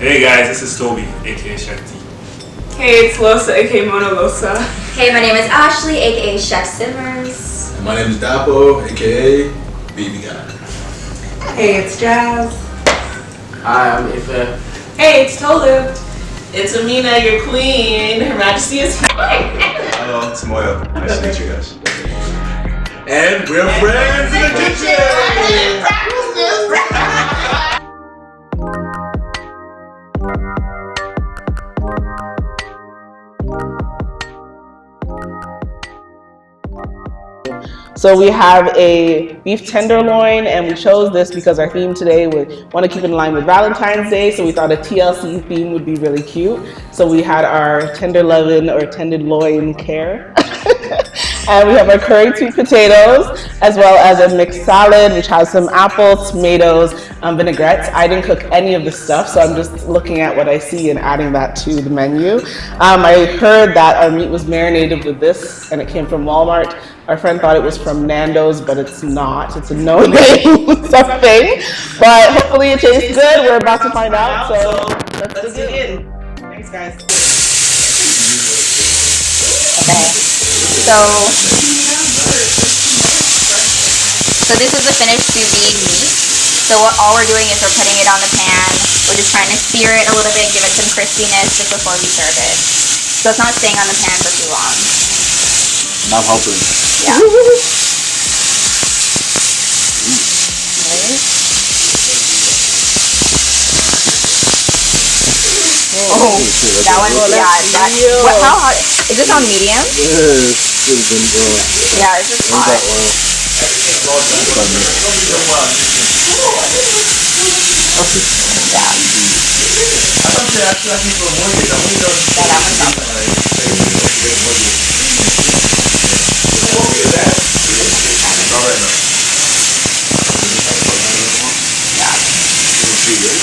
Hey guys, this is Tobi, aka Shakti. Hey, it's Losa, aka Mona Losa. Hey, my name is Ashley, aka Chef Simmers. And my name is Dapo, aka Baby Guy. Hey, it's Jazz. Hi, I'm Ife. Hey, it's Tolu. It's Amina, your queen. Her Majesty is here. Hello, it's Moyo. Nice to meet you guys. And we're friends in the kitchen! So we have a beef tenderloin, and we chose this because our theme today we want to keep in line with Valentine's Day, so we thought a TLC theme would be really cute. So we had our tenderloin or tenderloin care. And we have our curried sweet potatoes, as well as a mixed salad, which has some apples, tomatoes, vinaigrettes. I didn't cook any of the stuff, so I'm just looking at what I see and adding that to the menu. I heard that our meat was marinated with this, and it came from Walmart. Our friend thought it was from Nando's, but it's not. It's a no-name something. But hopefully it tastes good. We're about to find out, so let's dig in. Thanks, guys. Okay. So this is the finished sous vide meat. So all we're doing is we're putting it on the pan. We're just trying to sear it a little bit, give it some crispiness just before we serve it. So it's not staying on the pan for too long. Not helping. Yeah. Oh, that one, how hot? Is this on medium? Yes, it's been good. Yeah, it's just hot. Yeah.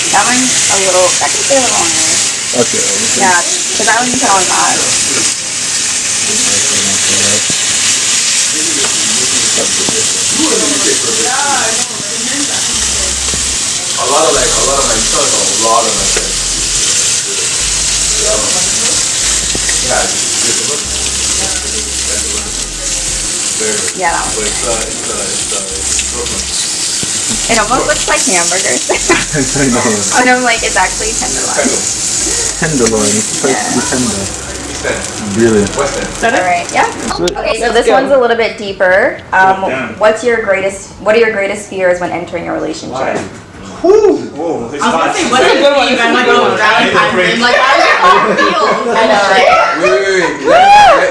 That one's a little, that can stay a little longer. Okay. Yeah, because that one you can always add. A lot of my son, a lot of my friends. Yeah, that one. It almost looks like hamburgers. And I'm like, it's actually tenderloin. Tenderloin. Yeah. Tender. Brilliant. Alright, yeah. Okay, so this one's a little bit deeper. What are your greatest fears when entering a relationship? Whoa, it's I was hot. gonna say, what's a good one? You guys might go with Valentine's Day. Like, how does it all feel? I know, right? Wait.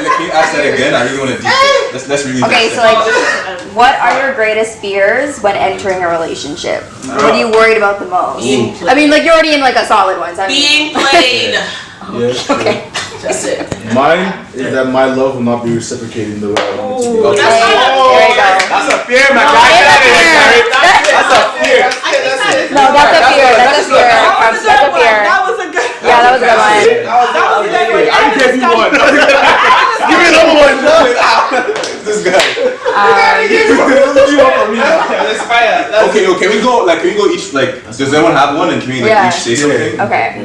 Can you ask that again? I really want to let's really Okay, so like, what are your greatest fears when entering a relationship? What are you worried about the most? I mean, like, you're already in like a solid one. So Being played. Yes. Okay. That's it. Mine is that my love will not be reciprocated the way I want it to be. Okay, there you go. That's a fear, my No, guy. that's a fear. That's a fear. No, that's a fear. That's a fear. That's a fear. That was a good one. Yeah, that was a good one. That was a good one. I gave you one. Give me another one. This guy. You want from me now? That's fire. Okay. Can we go each does everyone have one and can we Yeah. each say something? Okay.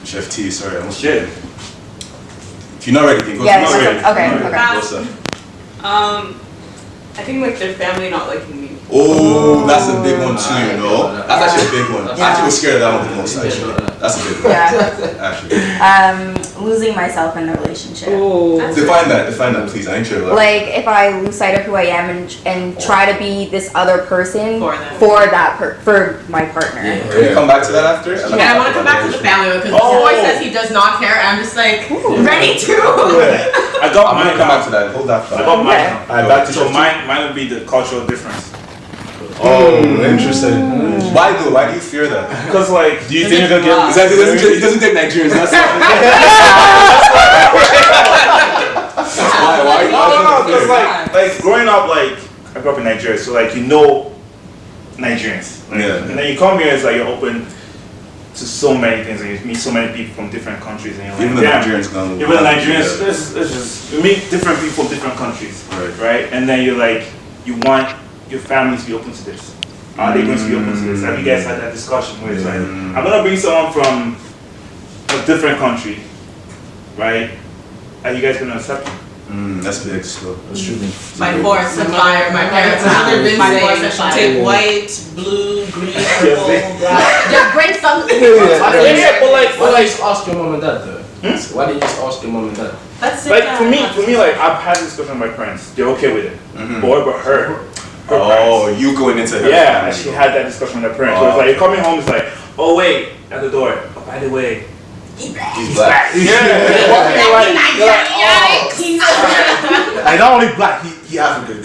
Chef T, sorry, I almost Shit. If you're not ready, then go. Yeah, If you're not okay, ready, okay. What's up? I think like their family not liking me. Oh, that's a big one too, you know? That's actually a big one. I actually was scared of that one the most, actually. That's a big one. Yeah. Actually. Losing myself in the relationship. Define that, please. I ain't sure. Like if I lose sight of who I am and try to be this other person For for my partner. Can we come back to that after? And I want to come back to the family because the boy says he does not care. And I'm just like, ready to. I got I'm mine. gonna come back to that. Hold that I thought. got mine. Alright, back to So Chef T. mine would be the cultural difference. Oh, interesting. Why though? Why do you fear that? Because like, do you think you're gonna get? Exactly. He doesn't take Nigerians. That's why. No, because like growing up, like I grew up in Nigeria, so like Nigerians. Like, Yeah. And then you come here, it's like you're open to so many things, and you meet so many people from different countries, and you're like, Even the Nigerians come. Even the Nigerians, it's just you meet different people from different countries, Right. right? And then you're like, you want your family to be open to this. Are they going to be open to this? Have you guys had that discussion where it's like, I'm gonna bring someone from a different country, right? Are you guys gonna accept it? That's big still. That's true. My force and fire. My parents have never been saying take white, blue, green, purple, black. Just bring something. Why don't you just ask your mom and dad though? Why didn't you just ask your mom and dad? That's it. Like for me, like I've had this discussion with my parents. They're okay with it. Boy, but her Oh, parents. you going into her Yeah, family. she had that discussion with her parents. So it's like you're coming home, it's like, oh wait, at the door. Oh, by the way, He's black. yeah. Like not only black, he African.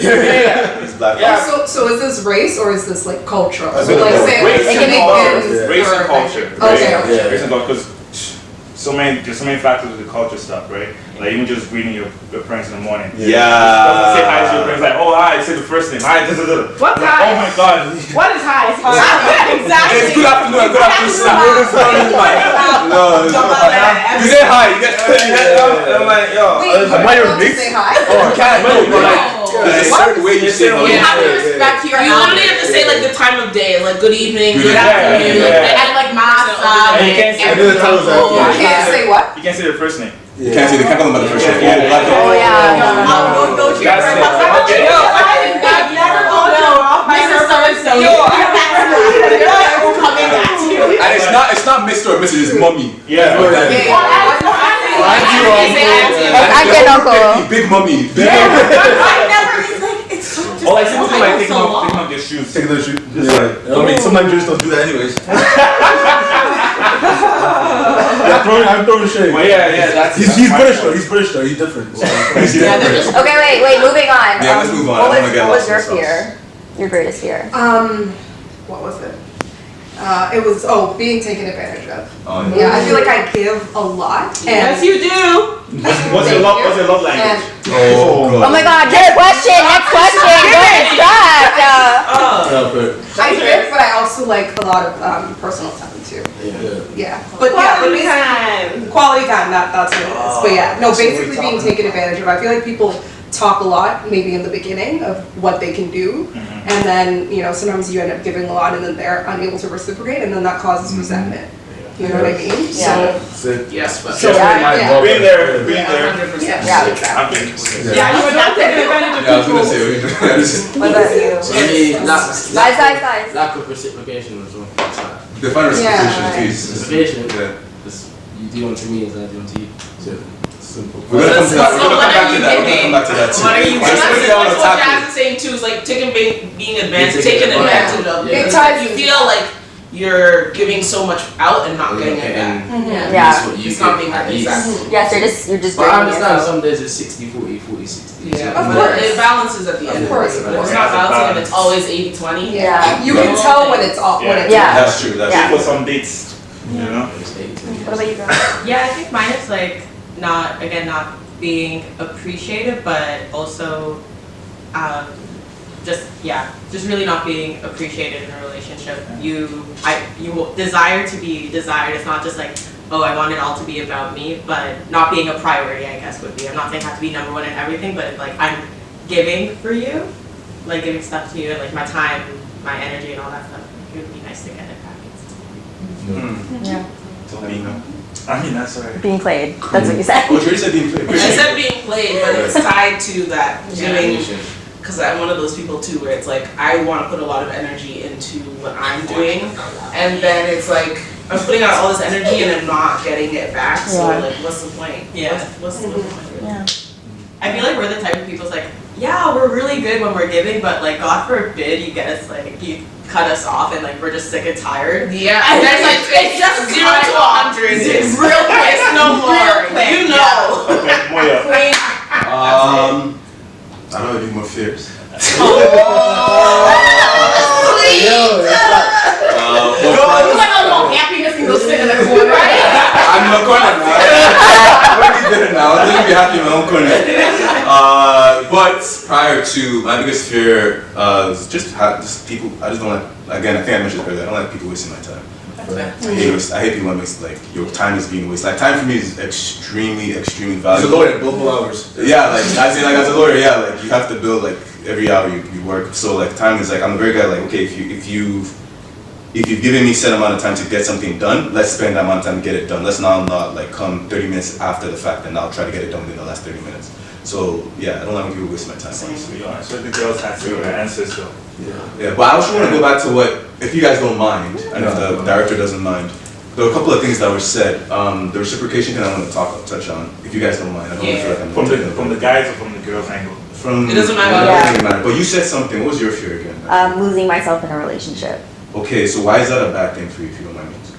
He's black. Yeah. So is this race or is this like cultural? A So bit of like both. say Race and Dominicans Race and or- culture. Okay. Yeah. Race and culture, because there's so many factors with the culture stuff, right? Like even just greeting your parents in the morning. Yeah. Doesn't say hi to your parents, like, oh hi, say the first name. Hi, What's like, hi? oh my god. What is high? Exactly. It's good afternoon, good afternoon, sir. No, you say hi, you get I'm like, yo. Wait, you're Am I your allowed to mix? say hi? you can't know, but like, there's a certain way you say You hello. have to respect your You literally have to say like the time of day, like good evening, good Yeah, afternoon, yeah. and like masa. And you can't say I did tell us that. You can't say what? You can't say their first name. You can't say, they can't call them by the first name. Yeah. Oh, black dog. Oh yeah. Go to your That's friend. it. Okay. Yo, I've never gone to Mrs. So-and-so. Coming at you. And it's not Mr. or Mrs. It's mommy. Yeah. Auntie and uncle. Big mommy. Big I mommy. never, it's like, it's so just Or like simply like taking so off long. their shoes. Take the shoot. Yeah. I mean, sometimes Jews don't do that anyways. I'm throwing shade. Well, yeah, that's He's British though. He's British though. He's different. So. Yeah, they're just Okay, wait, moving on. Yeah, let's move on. I don't wanna get What was lost your in ourselves. fear? Your greatest fear? What was it? It was being taken advantage of. Oh, Yeah, I feel like I give a lot. And Yes, you do. What's your love language? Oh, Oh God. my god, next question! Don't distract! I give, but I also like a lot of personal time too. Yeah. But Quality basically- quality time, that's what it is. But yeah, no, basically being taken advantage of. I feel like people talk a lot maybe in the beginning of what they can do, and then sometimes you end up giving a lot and then they're unable to reciprocate, and then that causes resentment. You know what I mean? Yeah. Yes, but. Yeah. Being there. Yeah. I'm being Yeah, you were not taking advantage of Yeah, I was gonna say, What about you? For me, Guys. lack of reciprocation as well. define reciprocation, Yeah. please. Reciprocation. Yeah. Just you do unto me as I do unto you. So, simple. We're gonna come to that. So We're gonna what come back are to you that. We're gonna giving? come back to that too. What are you Just giving? put it on That's the what topic. Jazz is saying too, is like being advanced, Taking taken advantage. advantage of. Yeah. It ties You into feel like you're giving so much out and not getting it back. Yeah. It's not being that exact. Yes, you're just But I draining understand yourself. some days it's 60-40, 40-60. Yeah, Of but course. it balances at the end. Of course, But if it's not balancing and it's always 80-20. Yeah. You can tell when it's off. When it's Yeah. That's true. That's Yeah. true. For some dates, you know. What about you, girl? Yeah, I think mine is like not being appreciative, but also just really not being appreciated in a relationship. You will desire to be desired. It's not just like, oh, I want it all to be about me, but not being a priority, I guess, would be. I'm not saying I have to be number one in everything, but like I'm giving for you, like giving stuff to you, like my time, my energy, and all that stuff. It would be nice to get it back. Yeah. Tobi, no. I mean, that's alright. Being played. That's what you said. Oh, you said being played. I said being played, but it's tied to that giving. Because I'm one of those people too, where it's like I want to put a lot of energy into what I'm doing, and then it's like I'm putting out all this energy and I'm not getting it back. So Yeah. like, what's the point? Yeah. What's the point? Yeah. I feel like we're the type of people who's like, yeah, we're really good when we're giving, but like God forbid you get us like you cut us off and like we're just sick and tired. Yeah, and there's like it's just 0 to 100. It's real quick. It's no more. You know. Okay, Moyo. I don't have any more fears. You like a little happiness and go sit in the corner. I'm in my corner now. I'm already there now. I'm gonna be happy in my own corner. But prior to my biggest fear, is just people. I just don't like. Again, I think I mentioned earlier. I don't like people wasting my time. I hate people that makes like your time is being wasted. Like time for me is extremely He's a valuable. lawyer, billable hours. Yeah, like I say, like as a lawyer, yeah, like you have to build like every hour you work. So like time is like, I'm a very guy like, okay, if you've given me set amount of time to get something done, let's spend that amount of time to get it done. Let's not like come 30 minutes after the fact and I'll try to get it done within the last 30 minutes. So yeah, I don't like when people waste my time. So the girls have to answer so. Yeah, but I also want to go back to what, if you guys don't mind, and if the director doesn't mind, there were a couple of things that were said. The reciprocation thing I want to touch on, if you guys don't mind. I don't feel like I'm from the guys or from the girls' angle? It doesn't matter. It doesn't matter. But you said something. What was your fear again? Losing myself in a relationship. Okay, so why is that a bad thing for you, if you don't mind me asking?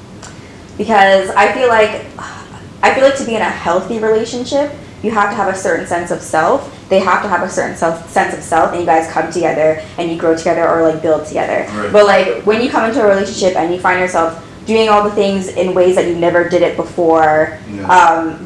Because I feel like to be in a healthy relationship, you have to have a certain sense of self. They have to have a certain sense of self, and you guys come together and you grow together or like build together. Right. But like when you come into a relationship and you find yourself doing all the things in ways that you never did it before,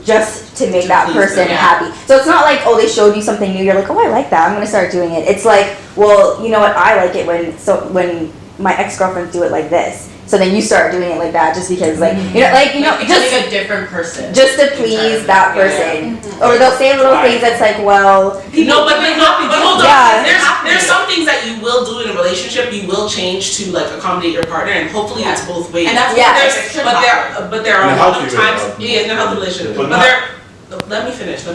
just to make that person happy. So it's not like, oh, they showed you something new, you're like, oh, I like that, I'm gonna start doing it. It's like, well, you know what, I like it when my ex-girlfriends do it like this. So then you start doing it like that just because like, just a different person. Just to please that person. Or they'll say little things that's like, well. No, but hold on. There's some things that you will do in a relationship, you will change to like accommodate your partner, and hopefully it's both ways. And that's but there are a lot of times in a healthy relationship. Let me finish.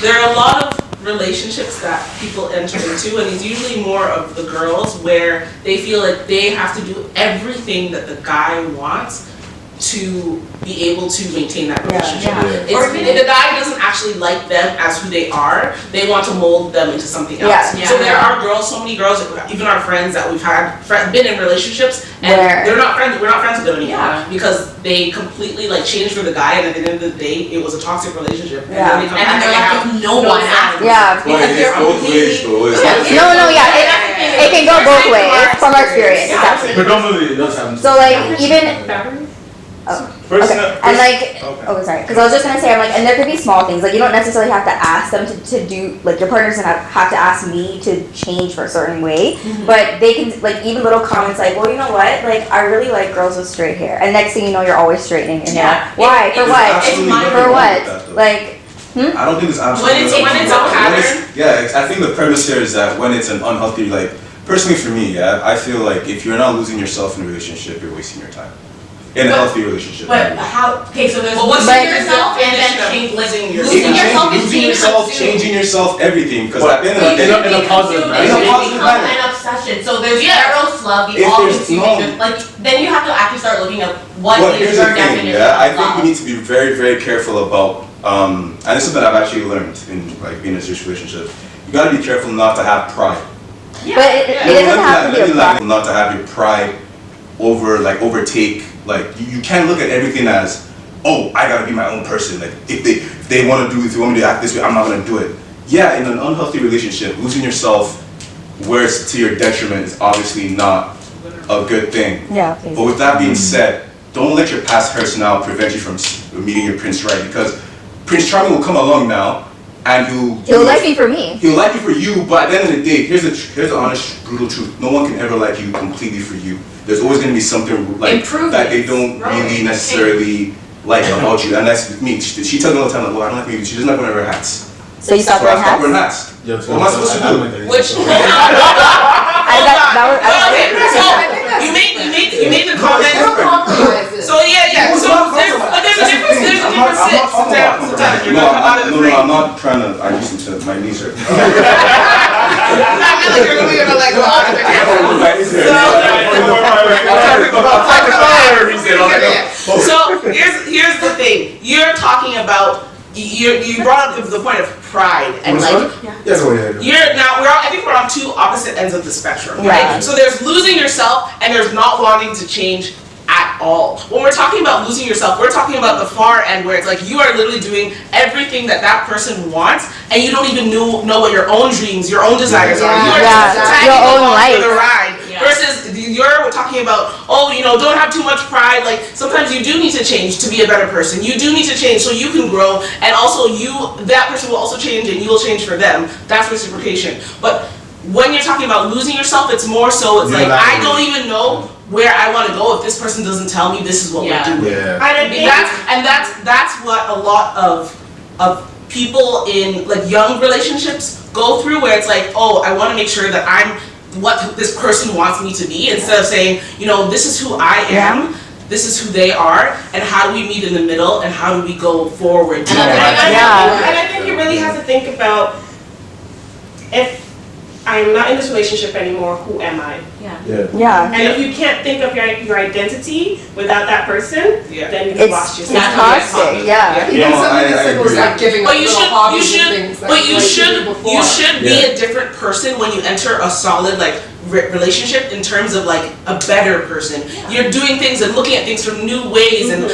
There are a lot of relationships that people enter into, and it's usually more of the girls where they feel like they have to do everything that the guy wants to be able to maintain that relationship. Or if the guy doesn't actually like them as who they are, they want to mold them into something else. So there are girls, so many girls, even our friends that we've had been in relationships, and we're not friends with them anymore because they completely like changed for the guy, and at the end of the day, it was a toxic relationship. And then they come back and they have no one after. Because they're both ways though. It can go both ways from our experience. Predominantly, it does happen. So like even. And like, sorry, because I was just gonna say, I'm like, and there could be small things, like you don't necessarily have to ask them to do, like your partner's gonna have to ask me to change for a certain way, but they can, like even little comments like, well, you know what, like I really like girls with straight hair, and next thing you know, you're always straightening your hair. Why? For what? For what? Like, I don't think it's absolutely when it's a pattern. I think the premise here is that when it's an unhealthy, like personally for me, I feel like if you're not losing yourself in a relationship, you're wasting your time. In a healthy relationship. But how? Okay, so there's losing yourself and then losing yourself. Losing yourself, changing yourself, everything. Because at the end of the day, in a positive manner. It becomes an obsession. So there's eros love, the all-consuming. Like then you have to actually start looking at what is your definition of love. I think we need to be very, very careful about, and it's something I've actually learned in like being in a serious relationship. You got to be careful not to have pride. But it doesn't have to be a pride. Not to have your pride overtake. Like you can't look at everything as, oh, I gotta be my own person. Like if they want to do, if they want me to act this way, I'm not gonna do it. Yeah, in an unhealthy relationship, losing yourself where it's to your detriment is obviously not a good thing. Yeah. But with that being said, don't let your past hurts now prevent you from meeting your Prince Right, because Prince Charming will come along now and he'll like me for me. He'll like you for you, but at the end of the day, here's the honest, brutal truth. No one can ever like you completely for you. There's always going to be something like that they don't really necessarily like about you, and that's me. She tells me all the time, like, well, I don't like me. She doesn't like wearing her hats. So you stop wearing hats? What am I supposed to do? Which? You made the comment. So there's a difference. Sometimes you're not out of the frame. I'm not trying to. I listen to my knees hurt. I feel like you're really gonna like go out of the camera. So here's the thing. You're talking about. You brought up the point of pride and like I think we're on two opposite ends of the spectrum, right? So there's losing yourself and there's not wanting to change at all. When we're talking about losing yourself, we're talking about the far end where it's like you are literally doing everything that person wants and you don't even know what your own dreams, your own desires are. You are just tagging along for the ride. Versus you're talking about, don't have too much pride. Like sometimes you do need to change to be a better person. You do need to change so you can grow, and also that person will also change and you will change for them. That's reciprocation. But when you're talking about losing yourself, it's more so it's like I don't even know where I want to go if this person doesn't tell me this is what we're doing. That's what a lot of people in like young relationships go through where it's like, oh, I want to make sure that I'm what this person wants me to be, instead of saying, you know, this is who I am, this is who they are, and how do we meet in the middle, and how do we go forward? And I think you really have to think about, if I'm not in this relationship anymore, who am I? Yeah. And if you can't think of your identity without that person, then you've lost yourself. It's toxic, yeah. Even something as simple as like giving up little hobbies and things that you should be a different person when you enter a solid like relationship, in terms of like a better person. You're doing things and looking at things from new ways, and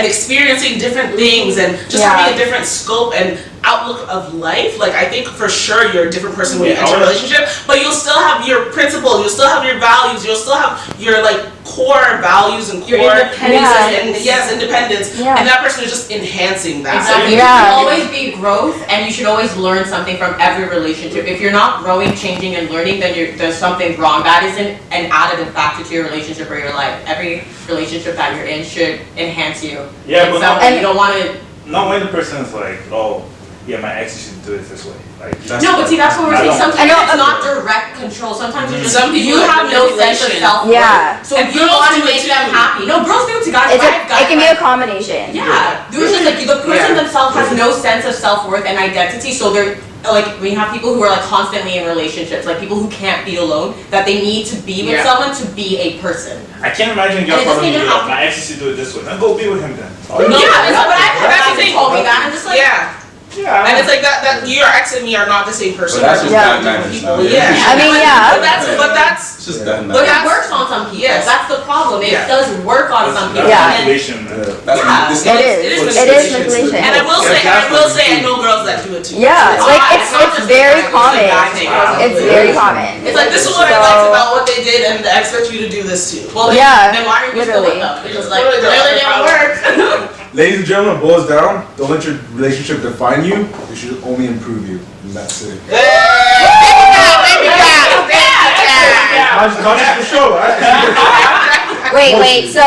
experiencing different things, and just having a different scope and outlook of life. Like, I think for sure you're a different person when you enter a relationship, but you'll still have your principles, you'll still have your values, you'll still have your like core values and core independence, and that person is just enhancing that. Exactly. There should always be growth, and you should always learn something from every relationship. If you're not growing, changing, and learning, then there's something wrong. That isn't an additive factor to your relationship or your life. Every relationship that you're in should enhance you. Yeah, but you don't want to. Not when the person is like, oh, yeah, my ex used to do it this way. Like, no, but see, that's what we're saying. Sometimes it's not direct control. Sometimes you have no sense of self-worth. Yeah. So if you want to make them happy. No, girls do it to guys. It can be a combination. Yeah. There's just like the person themselves has no sense of self-worth and identity, so they're like, we have people who are like constantly in relationships, like people who can't be alone, that they need to be with someone to be a person. I can't imagine your problem being like, my ex used to do it this way. Then go be with him then. No, yeah, but I've had people told me that, and just like, and it's like that your ex and me are not the same person. But that's just bad manners now. I mean, but that's it's just bad manners. But it works on some people. That's the problem. It does work on some people. Manipulation. It is manipulation. And I will say, I know girls that do it too. Yeah, like it's very common. It's very common. It's like, this is what I liked about what they did, and I expect you to do this too. Well, then why are you still with them? It's just like, it really didn't work. Ladies and gentlemen, it boils down. Don't let your relationship define you. It should only improve you. And that's it. Wait. So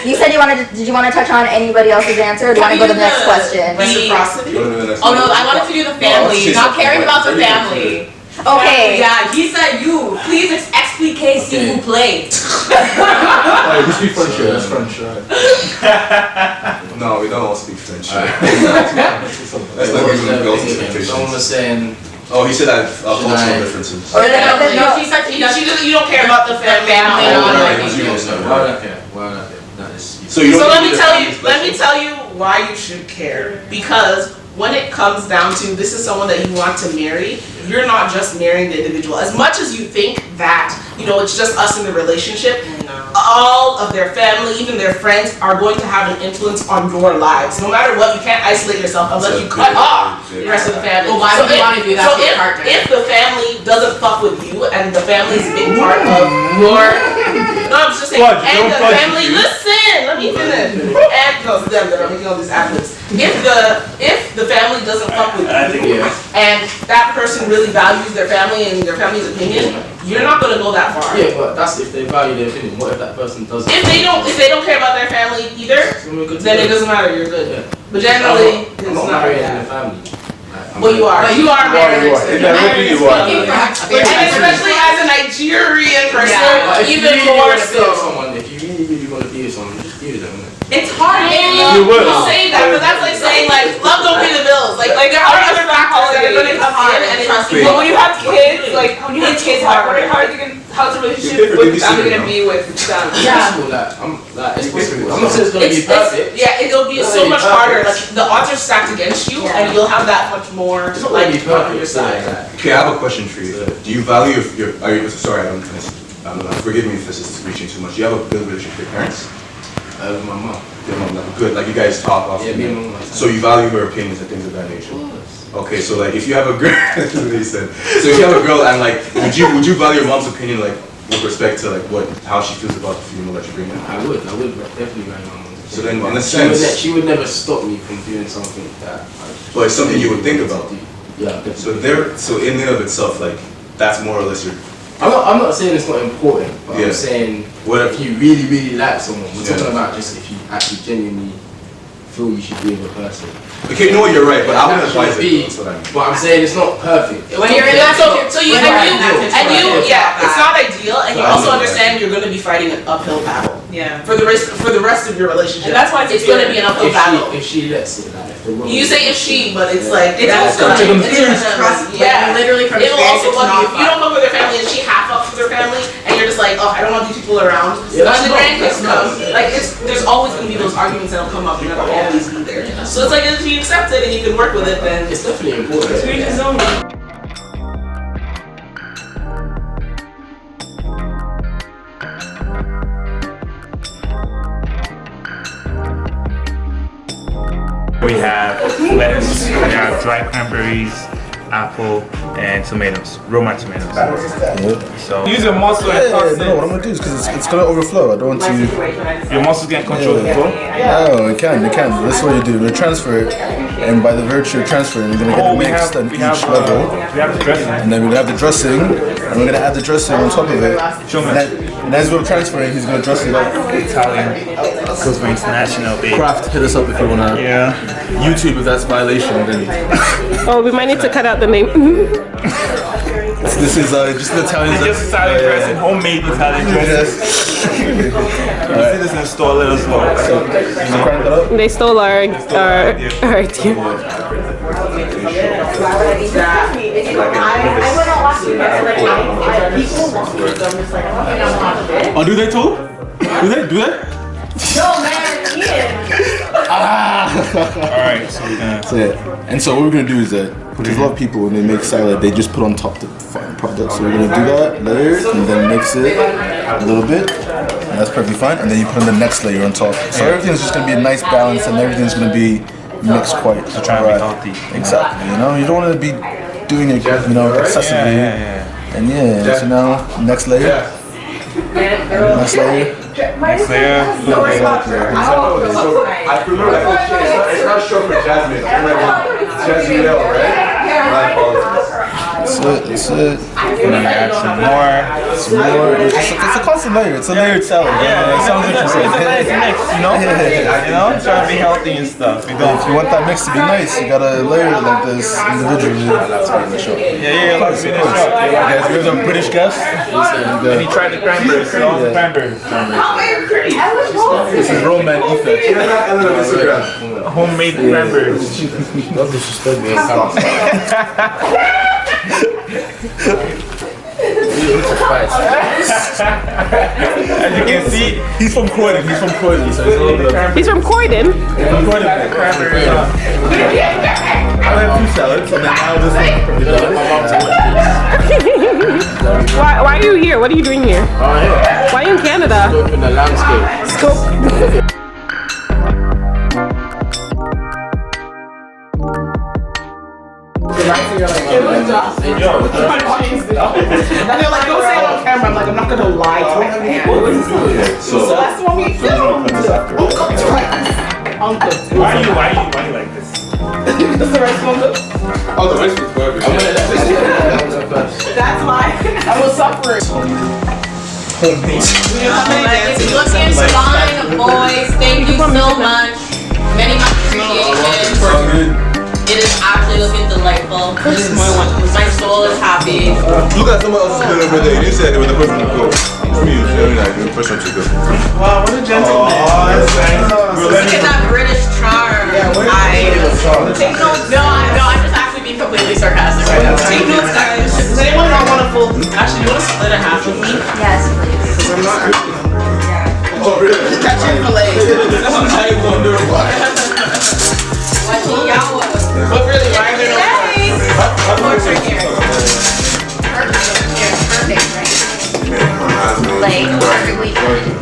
you said did you want to touch on anybody else's answer, or do you want to go to the next question? Reciprocity? Oh no, I wanted to do the family. Not caring about the family. Okay. Yeah, he said you. Please explique s'il vous plaît. We speak French here. That's French, right? No, we don't all speak French. That's not even girls' expectations. Someone was saying. Oh, he said that cultural differences. No, you don't care about the family. So let me tell you why you should care. Because when it comes down to, this is someone that you want to marry, you're not just marrying the individual. As much as you think that, you know, it's just us in the relationship, all of their family, even their friends, are going to have an influence on your lives. No matter what, you can't isolate yourself unless you cut off the rest of the family. Well, why would you want to do that to your partner? If the family doesn't fuck with you, and the family is a big part of your... No, I'm just saying, and the family... Listen, let me finish. And, no, I'm making all these ad-libs. If the family doesn't fuck with you, and that person really values their family and their family's opinion, you're not gonna go that far. Yeah, but that's if they value their opinion. What if that person doesn't? If they don't care about their family either, then it doesn't matter. You're good. Yeah. But generally, I'm not married in the family. Well, you are. But you are married. And especially as a Nigerian person, even more so. If you really want to be with someone, just be with them. It's hard. You say that, but that's like saying like love don't pay the bills. Like there are other factors that are going to come in, and but when you have kids, like when you have kids, how's the relationship with the family going to be with them? Yeah, it's possible. I'm not saying it's going to be perfect. Yeah, it'll be so much harder. Like the odds are stacked against you, and you'll have that much more like on your side. Okay, I have a question for you. Do you value your? Are you sorry? Forgive me if this is reaching too much. Do you have a good relationship with your parents? With my mom. Your mom, good. Like you guys talk often. Yeah, me and my mom. So you value her opinions and things of that nature. Of course. Okay, so like if you have a girl, that's what he said. So if you have a girl and like, would you value your mom's opinion like with respect to like how she feels about the female that you bring in? I would definitely value my mom's opinion. So then in a sense, she would never stop me from doing something that. But it's something you would think about. Yeah. Definitely. So in and of itself, like that's more or less your. I'm not saying it's not important, but I'm saying what if you really like someone, we're talking about just if you actually genuinely feel you should be with a person. Okay, you know what, you're right, but I wouldn't advise it. Be, but I'm saying it's not perfect. When you're in that, so you it's not ideal, and you also understand you're going to be fighting an uphill battle. Yeah. For the rest of your relationship. And that's why it's going to be an uphill battle. If she lets it, like, You say if she, but it's like It's also literally from it will also bug you if you don't fuck with her family and she half fucks with her family, and you're just like, oh, I don't want these people around. Yeah, When the grandkids come, yeah. like there's always going to be those arguments that'll come up and that'll always be there. So it's like if you accept it and you can work with it, then it's definitely important. it's really his own. We have lettuce, we have dry cranberries, apple, and tomatoes, Roma tomatoes. So use your muscle and toss it. No, what I'm gonna do is because it's gonna overflow. I don't want to. Your muscles can control the flow. No, it can. This is what you do. You transfer it, and by the virtue of transferring, you're gonna get a mix on each level. We have the dressing. And then we're gonna have the dressing, and we're gonna add the dressing on top of it. And as we're transferring, he's gonna dress it up. Italian goes for international, baby. Craft, hit us up if you wanna. Yeah. YouTube, if that's violation, then. Oh, we might need to cut out the name. This is just the Italian. Just Italian dressing, homemade Italian dressing. If you see this in the store, let us know. They stole our idea. Oh, do they too? Do they? No, man, Alright, so we're gonna. So yeah, and so what we're gonna do is that there's a lot of people when they make salad, they just put on top the final product. So we're gonna do that layer and then mix it a little bit. And that's perfectly fine. And then you put on the next layer on top. So everything's just gonna be a nice balance, and everything's gonna be mixed quite To try and be healthy. Exactly. You know, you don't want to be doing it, excessively. And so now next layer. Next layer. Next layer. I remember it's not short for Jasmine. Jasmine, right? That's it. And then add some more. It's a constant layer. It's a layered salad. Yeah, it sounds interesting. It's a nice mix, you know? You know, trying to be healthy and stuff. If you want that mix to be nice, you gotta layer it like this individually. That's in the show. Yeah, let's be in the shop. Guys, we have some British guests. And he tried the cranberries, all the cranberries. This is Roman effect. Homemade cranberries. Don't disrespect me. As you can see, He's from Croydon. So it's a little bit of. He's from Croydon. From Croydon. I have 2 salads, and then now this. Why are you here? What are you doing here? Why are you in Canada? In the landscape. Scope. And they're like, don't say it on camera. I'm like, I'm not gonna lie to you. So that's what we do. Uncle. why are you like this? Does the rice one good? Oh, the rice was perfect. That's mine. I was suffering. Looking fine, boys. Thank you so much. Many appreciation. It is actually looking delightful. My soul is happy. Look at someone else's good over there. You didn't say they were the person to go. For me, it's very nice. You're the person to go. Wow, what a gentleman. Look at that British charm. Take notes. No, I'm just actually being completely sarcastic right now. Take notes, guys. Does anyone not want a full? Actually, you want to split a half with me? Yes, please. Because I'm not. Oh, really? Catch Chick-fil-A. I wonder why. But really, why are there no? Like, perfectly fine.